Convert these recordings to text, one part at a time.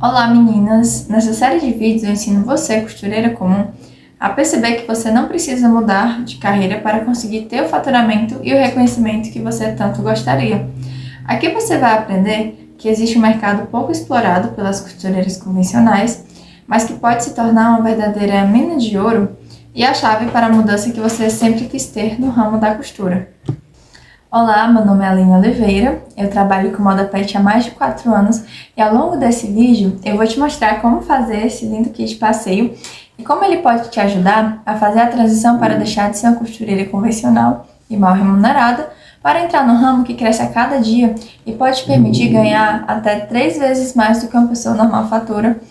Olá meninas! Nessa série de vídeos eu ensino você, costureira comum, a perceber que você não precisa mudar de carreira para conseguir ter o faturamento e o reconhecimento que você tanto gostaria. Aqui você vai aprender que existe um mercado pouco explorado pelas costureiras convencionais, mas que pode se tornar uma verdadeira mina de ouro e a chave para a mudança que você sempre quis ter no ramo da costura. Olá, meu nome é Aline Oliveira, eu trabalho com moda pet há mais de 4 anos e ao longo desse vídeo eu vou te mostrar como fazer esse lindo kit passeio e como ele pode te ajudar a fazer a transição para deixar de ser uma costureira convencional e mal remunerada para entrar no ramo que cresce a cada dia e pode te permitir ganhar até 3 vezes mais do que uma pessoa normal fatura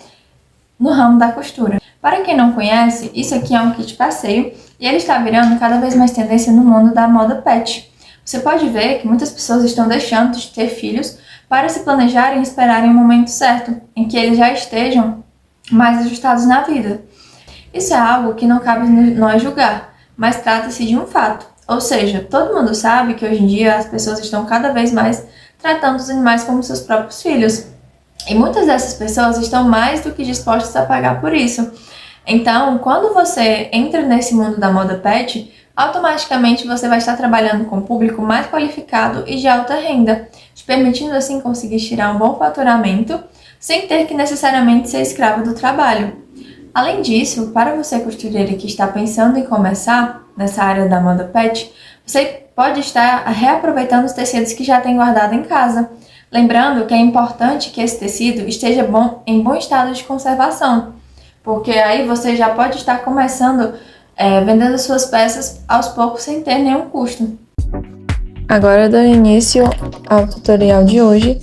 no ramo da costura. Para quem não conhece, isso aqui é um kit passeio e ele está virando cada vez mais tendência no mundo da moda pet. Você pode ver que muitas pessoas estão deixando de ter filhos para se planejarem e esperarem o momento certo, em que eles já estejam mais ajustados na vida. Isso é algo que não cabe nós julgar, mas trata-se de um fato. Ou seja, todo mundo sabe que hoje em dia as pessoas estão cada vez mais tratando os animais como seus próprios filhos. E muitas dessas pessoas estão mais do que dispostas a pagar por isso. Então, quando você entra nesse mundo da moda pet, automaticamente você vai estar trabalhando com um público mais qualificado e de alta renda, te permitindo assim conseguir tirar um bom faturamento sem ter que necessariamente ser escravo do trabalho. Além disso, para você costureira que está pensando em começar nessa área da moda pet, você pode estar reaproveitando os tecidos que já tem guardado em casa. Lembrando que é importante que esse tecido esteja em bom estado de conservação, porque aí você já pode estar começando vendendo suas peças aos poucos sem ter nenhum custo. Agora, dando início ao tutorial de hoje,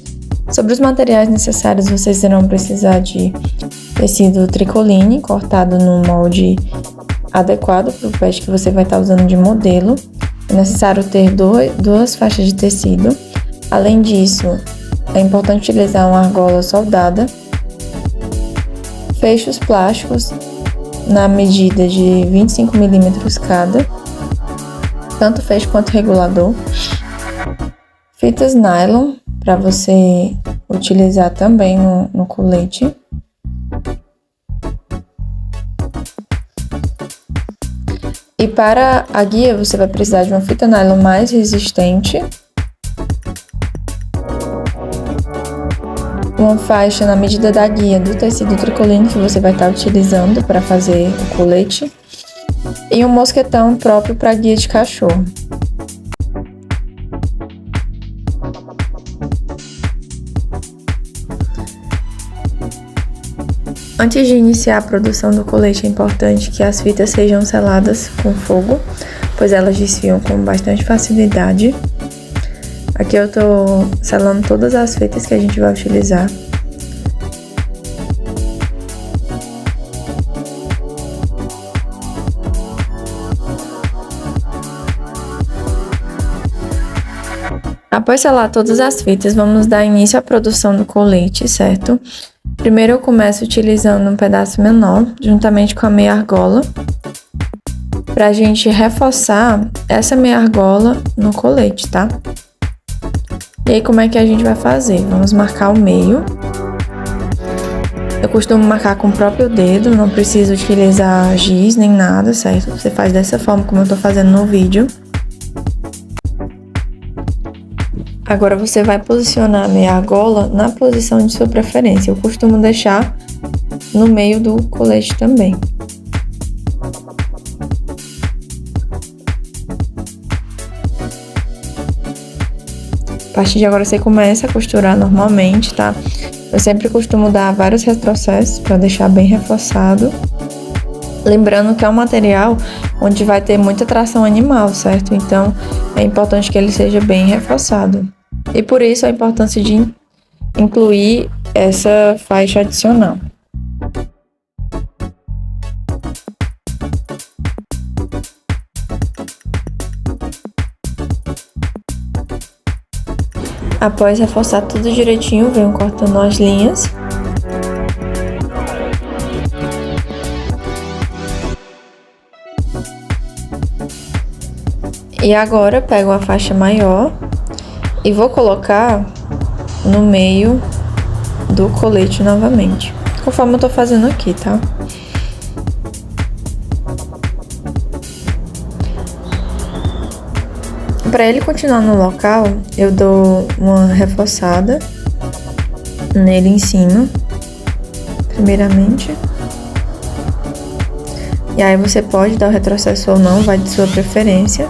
sobre os materiais necessários, vocês irão precisar de tecido tricoline cortado num molde adequado para o pet que você vai estar usando de modelo. É necessário ter duas faixas de tecido. Além disso, é importante utilizar uma argola soldada, fechos plásticos na medida de 25 mm cada, tanto fecho quanto regulador, fitas nylon para você utilizar também no colete, e para a guia você vai precisar de uma fita nylon mais resistente, uma faixa na medida da guia do tecido tricoline que você vai estar utilizando para fazer o colete e um mosquetão próprio para guia de cachorro. Antes de iniciar a produção do colete, é importante que as fitas sejam seladas com fogo, pois elas desfiam com bastante facilidade. Aqui eu tô selando todas as fitas que a gente vai utilizar. Após selar todas as fitas, vamos dar início à produção do colete, certo? Primeiro eu começo utilizando um pedaço menor, juntamente com a meia argola, pra gente reforçar essa meia argola no colete, tá? E aí, como é que a gente vai fazer? Vamos marcar o meio. Eu costumo marcar com o próprio dedo, não precisa utilizar giz nem nada, certo? Você faz dessa forma como eu tô fazendo no vídeo. Agora você vai posicionar a meia argola na posição de sua preferência. Eu costumo deixar no meio do colete também. A partir de agora você começa a costurar normalmente, tá? Eu sempre costumo dar vários retrocessos para deixar bem reforçado. Lembrando que é um material onde vai ter muita tração animal, certo? Então é importante que ele seja bem reforçado. E por isso a importância de incluir essa faixa adicional. Após reforçar tudo direitinho, venho cortando as linhas. E agora pego a faixa maior e vou colocar no meio do colete novamente, conforme eu tô fazendo aqui, tá? Para ele continuar no local, eu dou uma reforçada nele em cima, primeiramente. E aí você pode dar o retrocesso ou não, vai de sua preferência.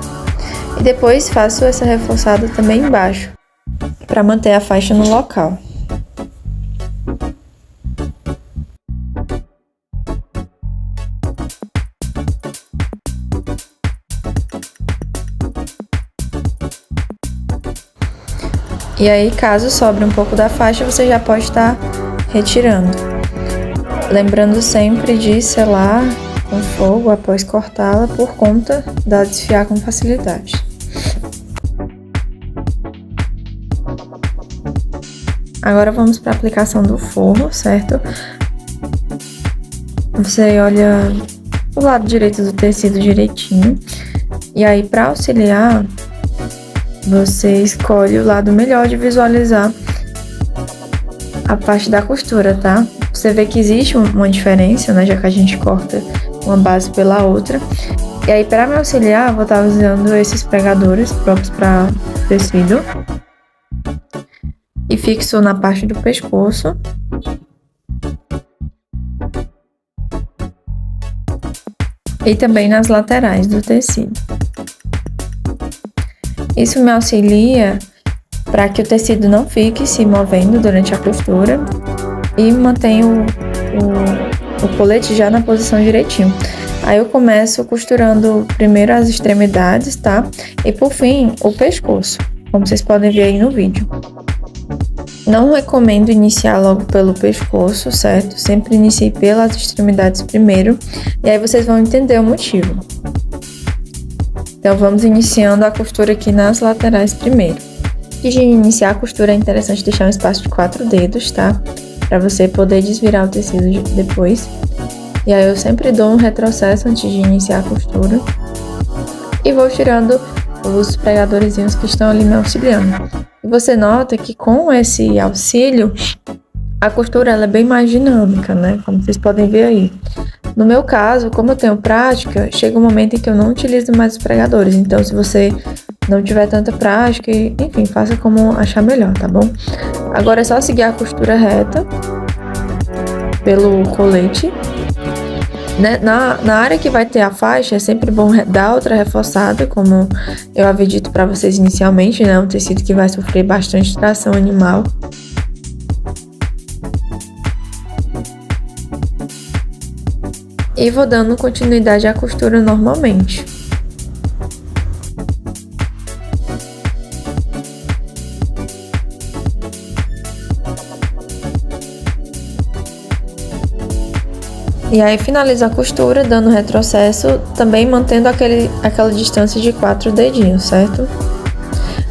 E depois faço essa reforçada também embaixo, para manter a faixa no local. E aí, caso sobre um pouco da faixa, você já pode estar retirando. Lembrando sempre de selar com fogo após cortá-la, por conta da desfiar com facilidade. Agora vamos para a aplicação do forro, certo? Você olha o lado direito do tecido direitinho. E aí, para auxiliar, você escolhe o lado melhor de visualizar a parte da costura, tá? Você vê que existe uma diferença, né? Já que a gente corta uma base pela outra. E aí, para me auxiliar, vou estar usando esses pregadores próprios para tecido. E fixo na parte do pescoço. E também nas laterais do tecido. Isso me auxilia para que o tecido não fique se movendo durante a costura e mantenha o colete já na posição direitinho. Aí eu começo costurando primeiro as extremidades, tá? E por fim, o pescoço, como vocês podem ver aí no vídeo. Não recomendo iniciar logo pelo pescoço, certo? Sempre inicie pelas extremidades primeiro, e aí vocês vão entender o motivo. Então, vamos iniciando a costura aqui nas laterais primeiro. Antes de iniciar a costura, é interessante deixar um espaço de 4 dedos, tá? Para você poder desvirar o tecido depois. E aí, eu sempre dou um retrocesso antes de iniciar a costura. E vou tirando os pregadorzinhos que estão ali me auxiliando. E você nota que com esse auxílio, a costura ela é bem mais dinâmica, né? Como vocês podem ver aí. No meu caso, como eu tenho prática, chega um momento em que eu não utilizo mais os pregadores. Então, se você não tiver tanta prática, enfim, faça como achar melhor, tá bom? Agora é só seguir a costura reta pelo colete. Né? Na área que vai ter a faixa, é sempre bom dar outra reforçada, como eu havia dito para vocês inicialmente, né? Um tecido que vai sofrer bastante tração animal. E vou dando continuidade à costura normalmente. E aí finalizo a costura dando retrocesso, também mantendo aquela distância de 4 dedinhos, certo?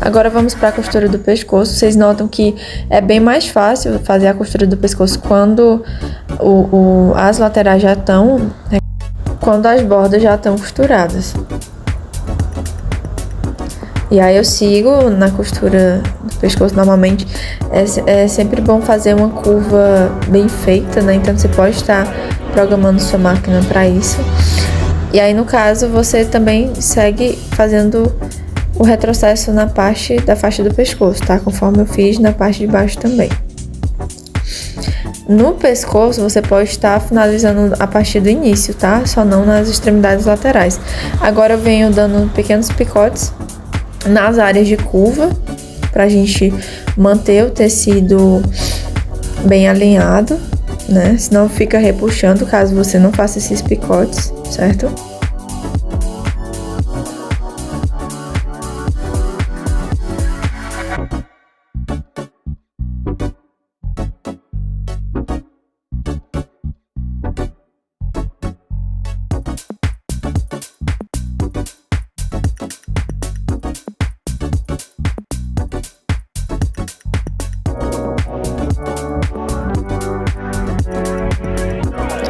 Agora vamos para a costura do pescoço. Vocês notam que é bem mais fácil fazer a costura do pescoço quando as laterais já estão, quando as bordas já estão costuradas. E aí eu sigo na costura do pescoço. Normalmente é sempre bom fazer uma curva bem feita, né? Então você pode estar programando sua máquina para isso. E aí no caso você também segue fazendo o retrocesso na parte da faixa do pescoço, tá? Conforme eu fiz na parte de baixo também. No pescoço, você pode estar finalizando a partir do início, tá? Só não nas extremidades laterais. Agora eu venho dando pequenos picotes nas áreas de curva, pra gente manter o tecido bem alinhado, né? Senão fica repuxando caso você não faça esses picotes, certo?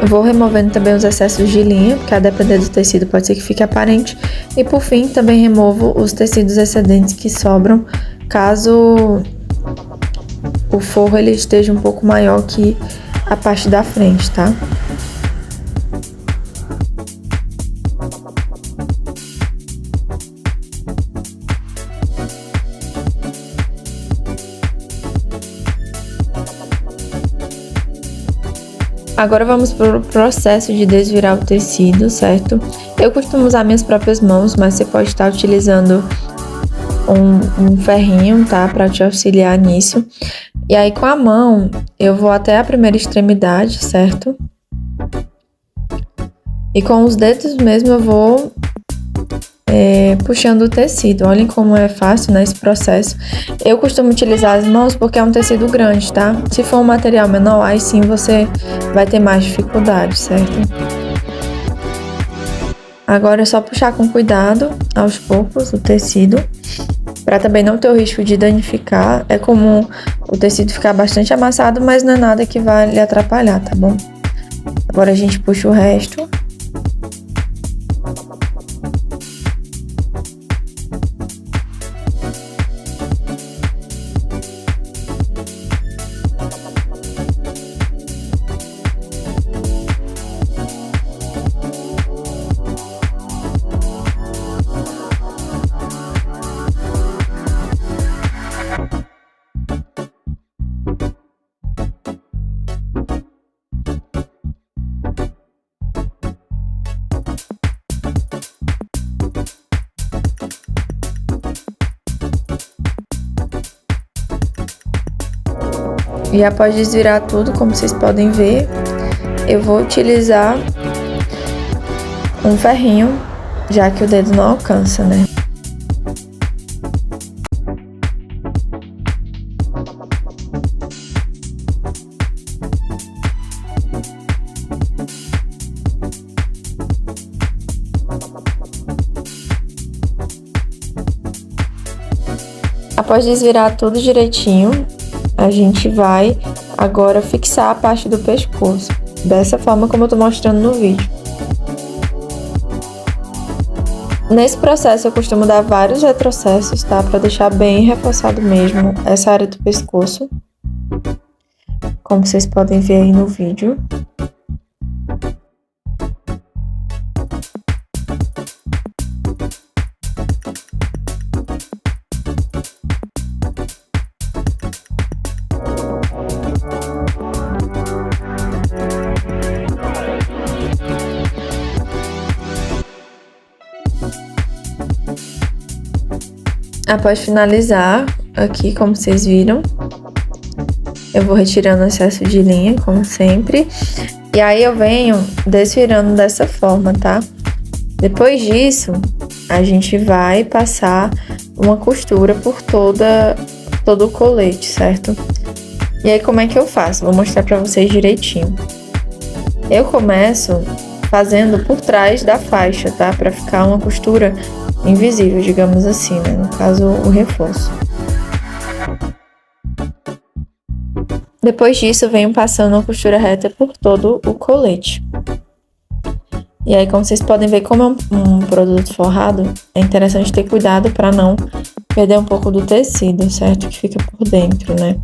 Vou removendo também os excessos de linha, porque a depender do tecido pode ser que fique aparente. E por fim, também removo os tecidos excedentes que sobram, caso o forro ele esteja um pouco maior que a parte da frente, tá? Agora vamos para o processo de desvirar o tecido, certo? Eu costumo usar minhas próprias mãos, mas você pode estar utilizando um ferrinho, tá? Para te auxiliar nisso. E aí com a mão, eu vou até a primeira extremidade, certo? E com os dedos mesmo eu vou puxando o tecido. Olhem como é fácil, né, esse processo. Eu costumo utilizar as mãos porque é um tecido grande, tá? Se for um material menor, aí sim você vai ter mais dificuldade, certo? Agora é só puxar com cuidado, aos poucos, o tecido, para também não ter o risco de danificar. É comum o tecido ficar bastante amassado, mas não é nada que vai lhe atrapalhar, tá bom? Agora a gente puxa o resto. E após desvirar tudo, como vocês podem ver, eu vou utilizar um ferrinho, já que o dedo não alcança, né? Após desvirar tudo direitinho, a gente vai agora fixar a parte do pescoço, dessa forma como eu tô mostrando no vídeo. Nesse processo eu costumo dar vários retrocessos, tá? Pra deixar bem reforçado mesmo essa área do pescoço, como vocês podem ver aí no vídeo. Após finalizar, aqui como vocês viram, eu vou retirando o excesso de linha, como sempre. E aí eu venho desvirando dessa forma, tá? Depois disso, a gente vai passar uma costura por todo o colete, certo? E aí como é que eu faço? Vou mostrar pra vocês direitinho. Eu começo fazendo por trás da faixa, tá? Pra ficar uma costura invisível, digamos assim, né? No caso, o reforço. Depois disso, eu venho passando uma costura reta por todo o colete. E aí, como vocês podem ver, como é um produto forrado, é interessante ter cuidado para não perder um pouco do tecido, certo? Que fica por dentro, né?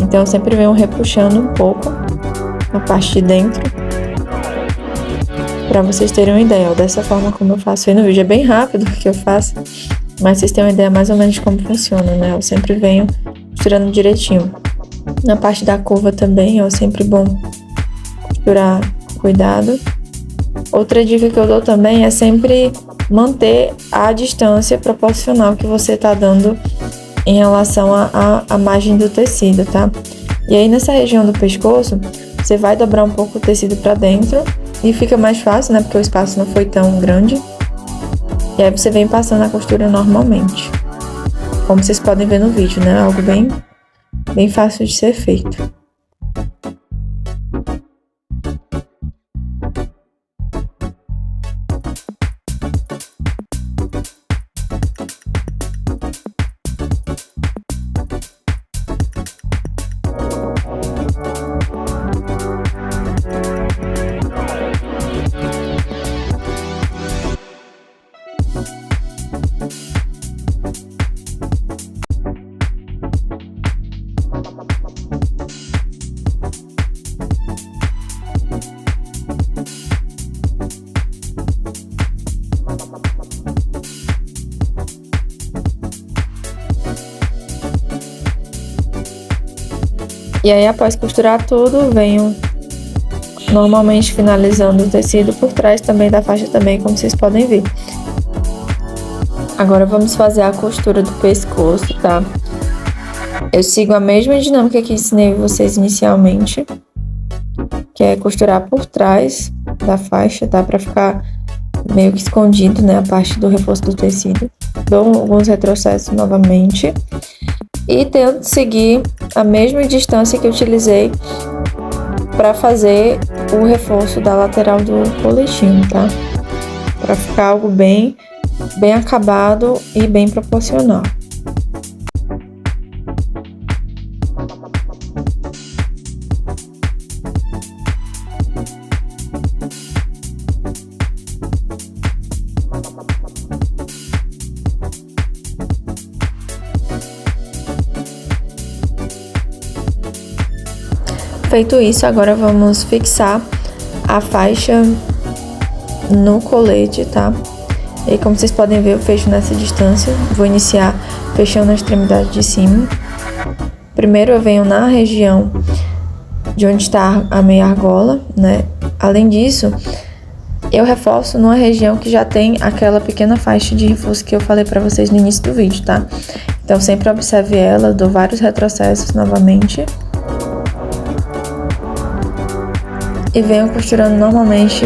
Então, eu sempre venho repuxando um pouco a parte de dentro, para vocês terem uma ideia, ó, dessa forma como eu faço aí no vídeo. É bem rápido que eu faço, mas vocês têm uma ideia mais ou menos de como funciona, né? Eu sempre venho costurando direitinho. Na parte da curva também, ó, sempre bom costurar com cuidado. Outra dica que eu dou também é sempre manter a distância proporcional que você tá dando em relação à margem do tecido, tá? E aí nessa região do pescoço, você vai dobrar um pouco o tecido para dentro e fica mais fácil, né? Porque o espaço não foi tão grande. E aí você vem passando a costura normalmente. Como vocês podem ver no vídeo, né? Algo bem fácil de ser feito. E aí, após costurar tudo, venho normalmente finalizando o tecido por trás também da faixa também, como vocês podem ver. Agora vamos fazer a costura do pescoço, tá? Eu sigo a mesma dinâmica que ensinei vocês inicialmente, que é costurar por trás da faixa, tá? Pra ficar meio que escondido, né? A parte do reforço do tecido. Dou alguns retrocessos novamente. E tento seguir a mesma distância que eu utilizei para fazer o reforço da lateral do coletinho, tá? Para ficar algo bem acabado e bem proporcional. Feito isso, agora vamos fixar a faixa no colete, tá? E como vocês podem ver, eu fecho nessa distância. Vou iniciar fechando a extremidade de cima. Primeiro eu venho na região de onde está a meia argola, né? Além disso, eu reforço numa região que já tem aquela pequena faixa de reforço que eu falei pra vocês no início do vídeo, tá? Então sempre observe ela, dou vários retrocessos novamente. E venho costurando normalmente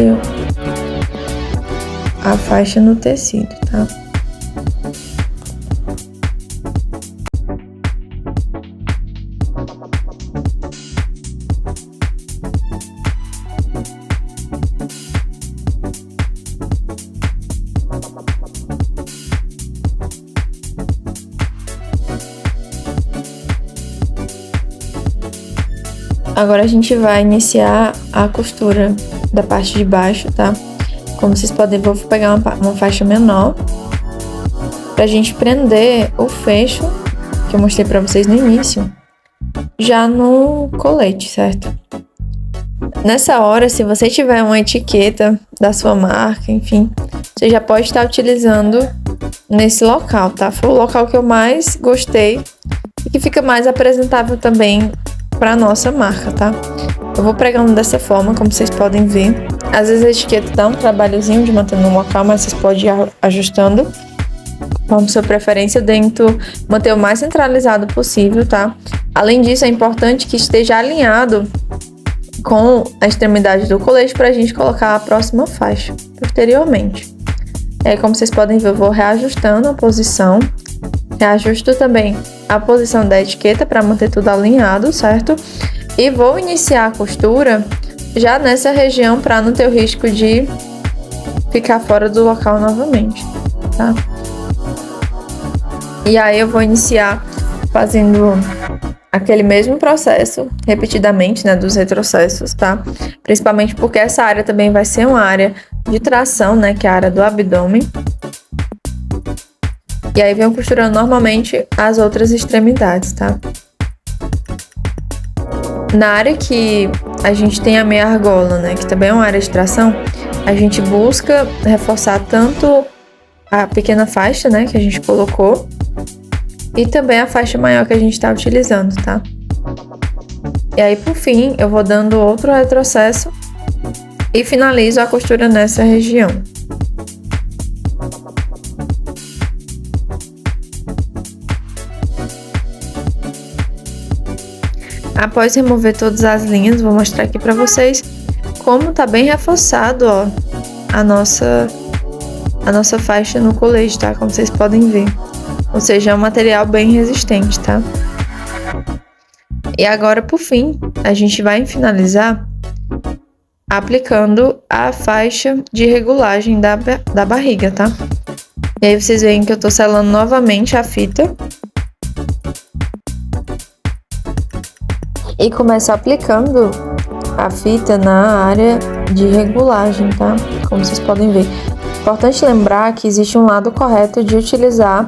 a faixa no tecido, tá? Agora a gente vai iniciar a costura da parte de baixo, tá? Como vocês podem ver, eu vou pegar uma faixa menor pra gente prender o fecho que eu mostrei pra vocês no início, já no colete, certo? Nessa hora, se você tiver uma etiqueta da sua marca, enfim, você já pode estar utilizando nesse local, tá? Foi o local que eu mais gostei e que fica mais apresentável também para nossa marca, tá? Eu vou pregando dessa forma, como vocês podem ver. Às vezes a etiqueta dá um trabalhozinho de manter no local, mas vocês podem ir ajustando como sua preferência. Eu tento manter o mais centralizado possível, tá? Além disso, é importante que esteja alinhado com a extremidade do colete para a gente colocar a próxima faixa posteriormente. É, como vocês podem ver, eu vou reajustando a posição. Reajusto também a posição da etiqueta para manter tudo alinhado, certo? E vou iniciar a costura já nessa região para não ter o risco de ficar fora do local novamente, tá? E aí eu vou iniciar fazendo aquele mesmo processo repetidamente, né, dos retrocessos, tá? Principalmente porque essa área também vai ser uma área de tração, né, que é a área do abdômen. E aí venho costurando normalmente as outras extremidades, tá? Na área que a gente tem a meia argola, né, que também é uma área de tração, a gente busca reforçar tanto a pequena faixa, né, que a gente colocou, e também a faixa maior que a gente está utilizando, tá? E aí, por fim, eu vou dando outro retrocesso e finalizo a costura nessa região. Após remover todas as linhas, vou mostrar aqui pra vocês como tá bem reforçado, ó, a nossa faixa no colete, tá? Como vocês podem ver. Ou seja, é um material bem resistente, tá? E agora, por fim, a gente vai finalizar aplicando a faixa de regulagem da barriga, tá? E aí vocês veem que eu tô selando novamente a fita. E começo aplicando a fita na área de regulagem, tá? Como vocês podem ver. Importante lembrar que existe um lado correto de utilizar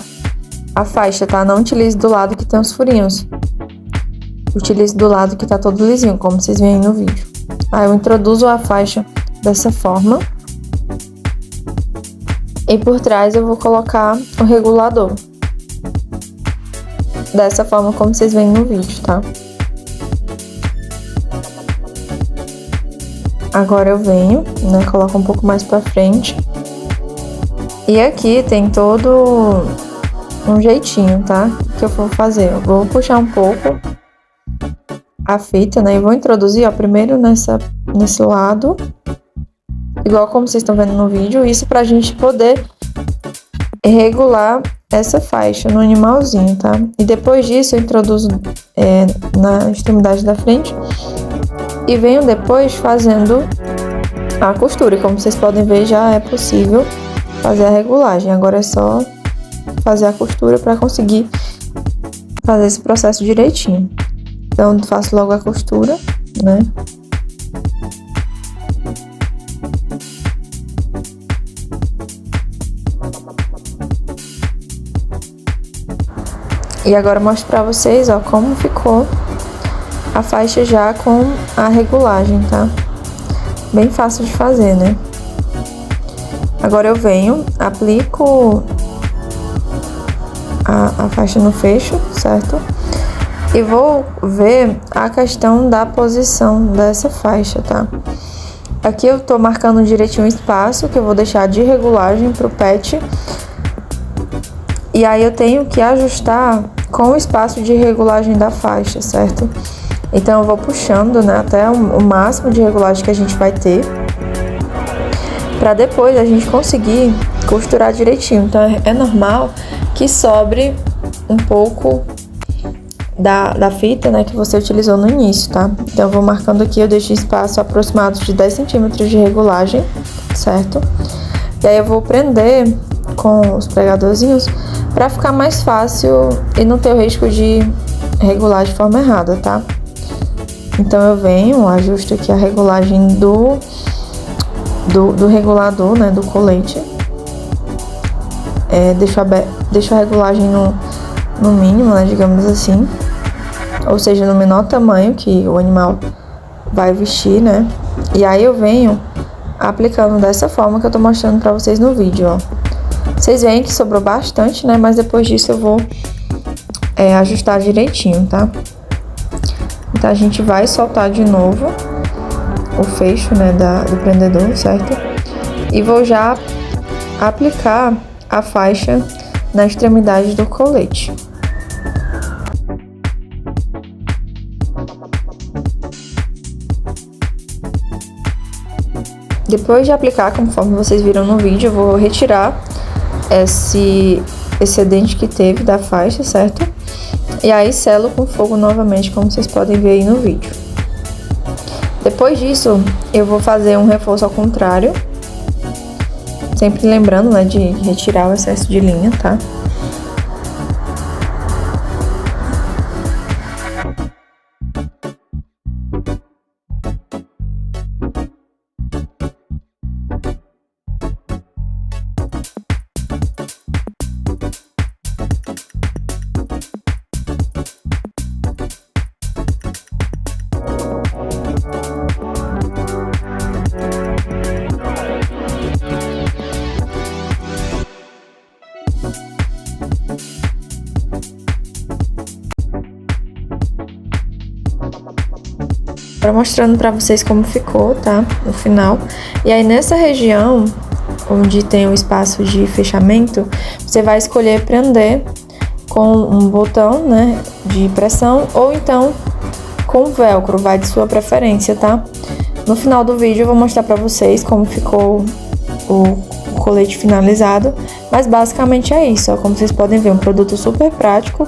a faixa, tá? Não utilize do lado que tem os furinhos. Utilize do lado que tá todo lisinho, como vocês veem no vídeo. Aí eu introduzo a faixa dessa forma. E por trás eu vou colocar o regulador. Dessa forma como vocês veem no vídeo, tá? Agora eu venho, né, coloco um pouco mais pra frente. E aqui tem todo um jeitinho, tá? Que eu vou fazer. Eu vou puxar um pouco a fita, né? E vou introduzir, ó, primeiro nesse lado. Igual como vocês estão vendo no vídeo. Isso pra gente poder regular essa faixa no animalzinho, tá? E depois disso eu introduzo na extremidade da frente. E venho depois fazendo a costura. E como vocês podem ver, já é possível fazer a regulagem. Agora é só fazer a costura para conseguir fazer esse processo direitinho. Então, faço logo a costura, né? E agora eu mostro pra vocês, ó, como ficou a faixa já com a regulagem, tá? Bem fácil de fazer, né? Agora eu venho, aplico a faixa no fecho, certo? E vou ver a questão da posição dessa faixa, tá? Aqui eu tô marcando direitinho o espaço que eu vou deixar de regulagem pro pet. E aí eu tenho que ajustar com o espaço de regulagem da faixa, certo? Então eu vou puxando, né, até o máximo de regulagem que a gente vai ter, para depois a gente conseguir costurar direitinho. Então é normal que sobre um pouco da fita, né, que você utilizou no início, tá? Então eu vou marcando aqui, eu deixo espaço aproximado de 10 centímetros de regulagem, certo? E aí eu vou prender com os pregadorzinhos para ficar mais fácil e não ter o risco de regular de forma errada, tá? Então eu venho, ajusto aqui a regulagem do regulador, né, do colete. Deixo a regulagem no mínimo, né, digamos assim. Ou seja, no menor tamanho que o animal vai vestir, né? E aí eu venho aplicando dessa forma que eu tô mostrando pra vocês no vídeo, ó. Vocês veem que sobrou bastante, né? Mas depois disso eu vou ajustar direitinho, tá? Então a gente vai soltar de novo o fecho, né, do prendedor, certo? E vou já aplicar a faixa na extremidade do colete. Depois de aplicar, conforme vocês viram no vídeo, eu vou retirar esse excedente que teve da faixa, certo? E aí selo com fogo novamente, como vocês podem ver aí no vídeo. Depois disso, eu vou fazer um reforço ao contrário. Sempre lembrando, né, de retirar o excesso de linha, tá? Agora mostrando pra vocês como ficou, tá? No final. E aí nessa região, onde tem o espaço de fechamento, você vai escolher prender com um botão, né, de pressão, ou então com velcro, vai de sua preferência, tá? No final do vídeo eu vou mostrar pra vocês como ficou o colete finalizado, mas basicamente é isso, ó. Como vocês podem ver, um produto super prático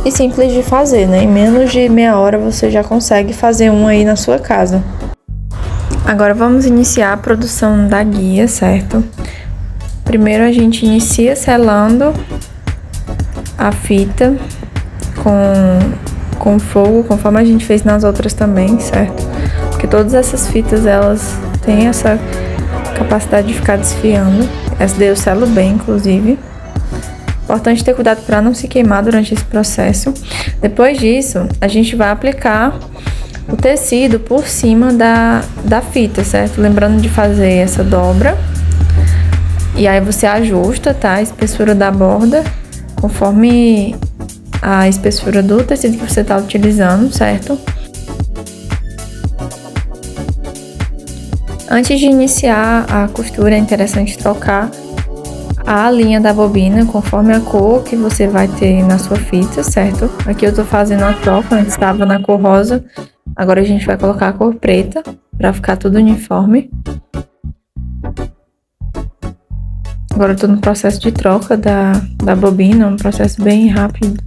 e simples de fazer, né? Em menos de meia hora você já consegue fazer um aí na sua casa. Agora vamos iniciar a produção da guia, certo? Primeiro a gente inicia selando a fita com fogo, conforme a gente fez nas outras também, certo? Porque todas essas fitas, elas têm essa capacidade de ficar desfiando. Essa daí eu selo bem, inclusive. Importante ter cuidado para não se queimar durante esse processo. Depois disso, a gente vai aplicar o tecido por cima da fita, certo? Lembrando de fazer essa dobra. E aí você ajusta, tá? A espessura da borda, conforme a espessura do tecido que você tá utilizando, certo? Antes de iniciar a costura, é interessante trocar a linha da bobina conforme a cor que você vai ter na sua fita, certo? Aqui eu tô fazendo a troca, antes estava na cor rosa, agora a gente vai colocar a cor preta para ficar tudo uniforme. Agora eu tô no processo de troca da bobina, um processo bem rápido.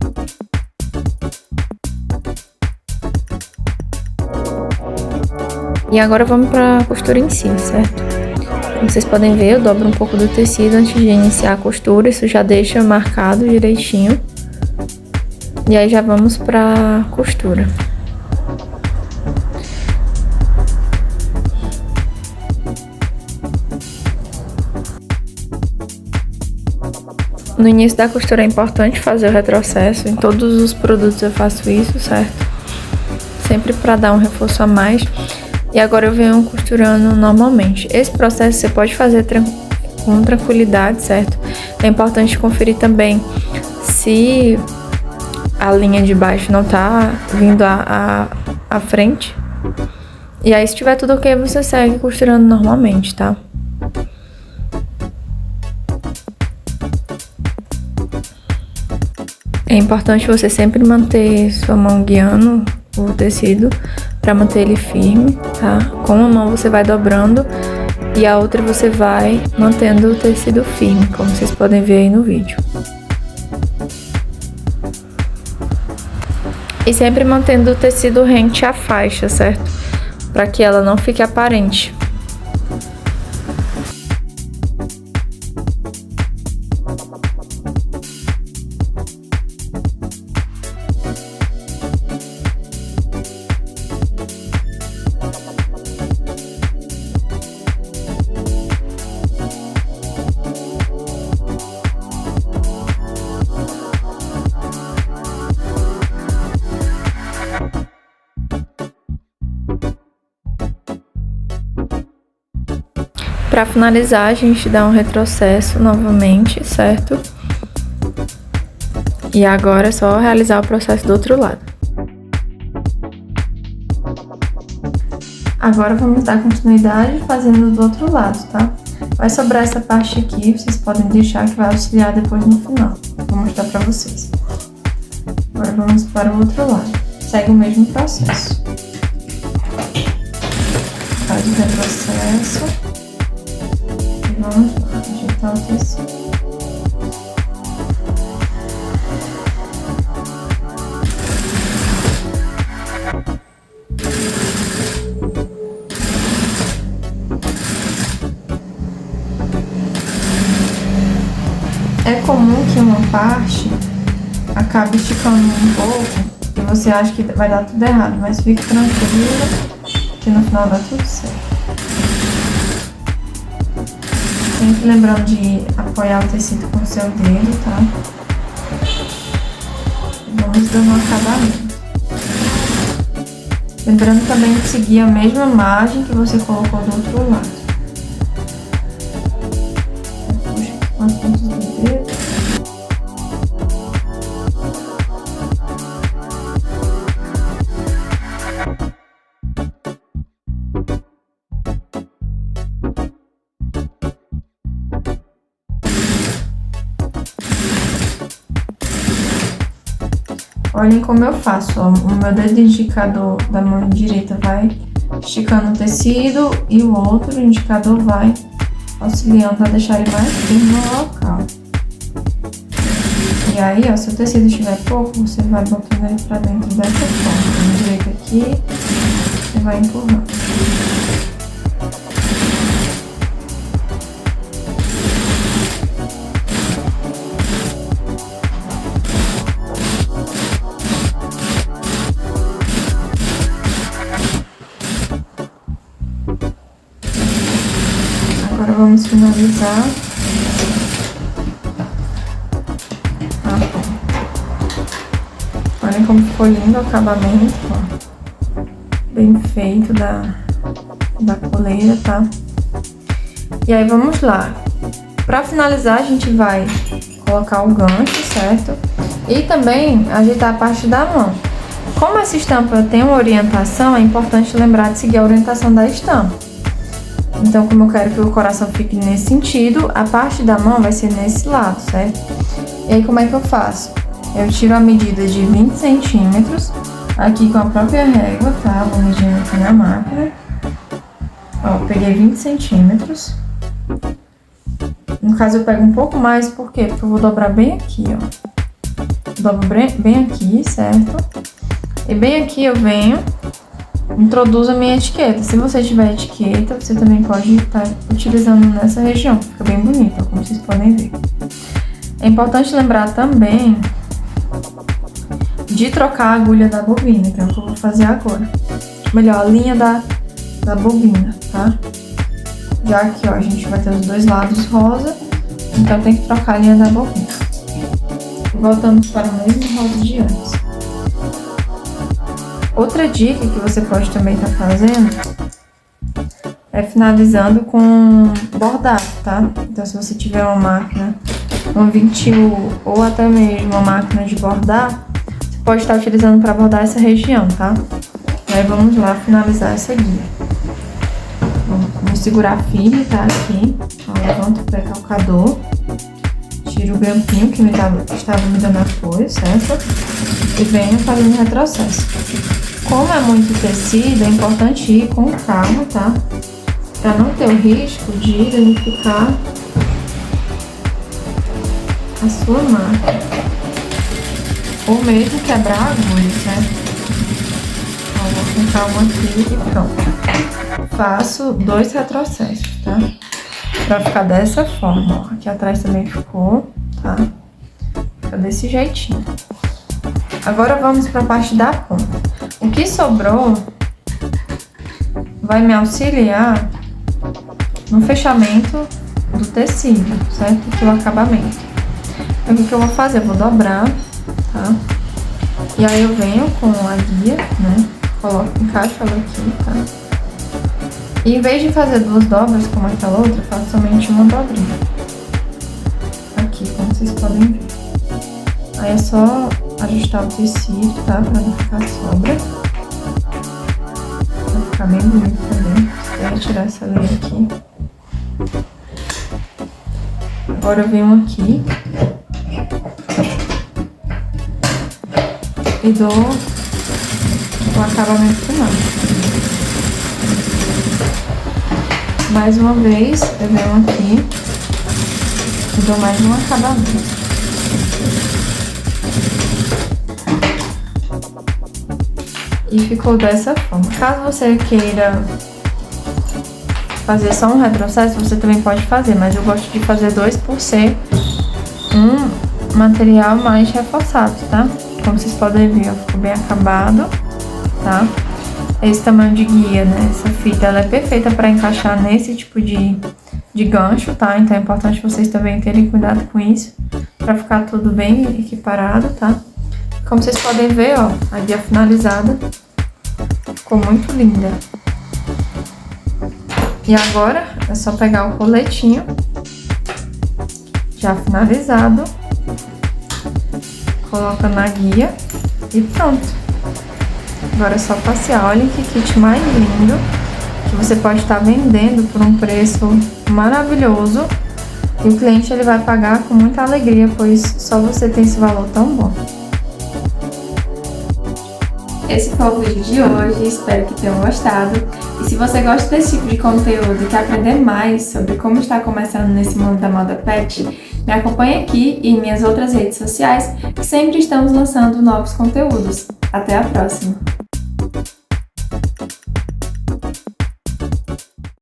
E agora vamos para a costura em si, certo? Como vocês podem ver, eu dobro um pouco do tecido antes de iniciar a costura, isso já deixa marcado direitinho. E aí já vamos para a costura. No início da costura é importante fazer o retrocesso, em todos os produtos eu faço isso, certo? Sempre para dar um reforço a mais. E agora eu venho costurando normalmente. Esse processo você pode fazer com tranquilidade, certo? É importante conferir também se a linha de baixo não tá vindo à frente. E aí, se tiver tudo ok, você segue costurando normalmente, tá? É importante você sempre manter sua mão guiando o tecido para manter ele firme, tá? Com uma mão você vai dobrando e a outra você vai mantendo o tecido firme, como vocês podem ver aí no vídeo. E sempre mantendo o tecido rente à faixa, certo? Para que ela não fique aparente. Para finalizar, a gente dá um retrocesso novamente, certo? E agora é só realizar o processo do outro lado. Agora vamos dar continuidade fazendo do outro lado, tá? Vai sobrar essa parte aqui, vocês podem deixar que vai auxiliar depois no final. Vou mostrar para vocês. Agora vamos para o outro lado. Segue o mesmo processo. Faz o retrocesso. Vamos lá, ajeitar o tecido. É comum que uma parte acabe esticando um pouco e você acha que vai dar tudo errado, mas fique tranquilo que no final dá tudo certo. Sempre lembrando de apoiar o tecido com o seu dedo, tá? Vamos dando um acabamento. Lembrando também de seguir a mesma margem que você colocou do outro lado. Puxa aqui com as pontas do dedo. Olhem como eu faço, ó. O meu dedo indicador da mão direita vai esticando o tecido e o outro indicador vai auxiliando a deixar ele mais firme no local. E aí, ó, se o tecido estiver pouco, você vai botando ele pra dentro dessa forma. O direito aqui, você vai empurrando. Agora vamos finalizar a ponta. Olha como ficou lindo o acabamento, ó. Bem feito da coleira, tá? E aí vamos lá. Pra finalizar, a gente vai colocar o gancho, certo? E também ajeitar a parte da mão. Como essa estampa tem uma orientação, é importante lembrar de seguir a orientação da estampa. Então, como eu quero que o coração fique nesse sentido, a parte da mão vai ser nesse lado, certo? E aí, como é que eu faço? Eu tiro a medida de 20 centímetros, aqui com a própria régua, tá? Vou medir aqui na máquina. Ó, peguei 20 centímetros. No caso, eu pego um pouco mais, por quê? Porque eu vou dobrar bem aqui, ó. Dobro bem aqui, certo? E bem aqui eu venho, introduzo a minha etiqueta. Se você tiver etiqueta, você também pode estar utilizando nessa região. Fica bem bonita, como vocês podem ver. É importante lembrar também de trocar a agulha da bobina, que é o que eu vou fazer agora. Melhor, a linha da bobina, tá? Já que, ó, a gente vai ter os dois lados rosa, então tem que trocar a linha da bobina. Voltamos para o mesmo rosa de antes. Outra dica que você pode também estar fazendo é finalizando com bordado, tá? Então, se você tiver uma máquina, um vintil ou até mesmo uma máquina de bordar, você pode estar utilizando para bordar essa região, tá? Aí vamos lá finalizar essa guia. Vamos segurar firme, tá? Aqui. Ó, levanto o precalcador. Tiro o grampinho que estava me dando apoio, certo? E venho fazendo o retrocesso. Como é muito tecido, é importante ir com calma, tá? Pra não ter o risco de danificar a sua máquina. Ou mesmo quebrar a agulha, certo? Ó, vou com calma aqui e pronto. Faço 2 retrocessos, tá? Pra ficar dessa forma, ó. Aqui atrás também ficou, tá? Fica desse jeitinho. Agora vamos pra parte da ponta. O que sobrou vai me auxiliar no fechamento do tecido, certo? Aqui o acabamento. Então, o que eu vou fazer? Eu vou dobrar, tá? E aí eu venho com a guia, né? Encaixo ela aqui, tá? E em vez de fazer 2 dobras como aquela outra, eu faço somente uma dobrinha. Aqui, como vocês podem ver. Aí é só ajustar o tecido, tá? Pra não ficar sobra. Vai ficar bem bonito também. Vou tirar essa linha aqui. Agora eu venho aqui e dou o acabamento final. Mais uma vez, eu venho aqui e dou mais um acabamento. E ficou dessa forma. Caso você queira fazer só um retrocesso, você também pode fazer, mas eu gosto de fazer 2 por ser um material mais reforçado, tá? Como vocês podem ver, ó, ficou bem acabado, tá? Esse tamanho de guia, né? Essa fita, ela é perfeita para encaixar nesse tipo de gancho, tá? Então é importante vocês também terem cuidado com isso, para ficar tudo bem equiparado, tá? Como vocês podem ver, ó, a guia finalizada ficou muito linda. E agora é só pegar o coletinho já finalizado, coloca na guia e pronto. Agora é só passear. Olha que kit mais lindo, que você pode estar vendendo por um preço maravilhoso e o cliente ele vai pagar com muita alegria, pois só você tem esse valor tão bom. Esse foi o vídeo de hoje, espero que tenham gostado. E se você gosta desse tipo de conteúdo e quer aprender mais sobre como estar começando nesse mundo da moda pet, me acompanhe aqui e em minhas outras redes sociais, que sempre estamos lançando novos conteúdos. Até a próxima!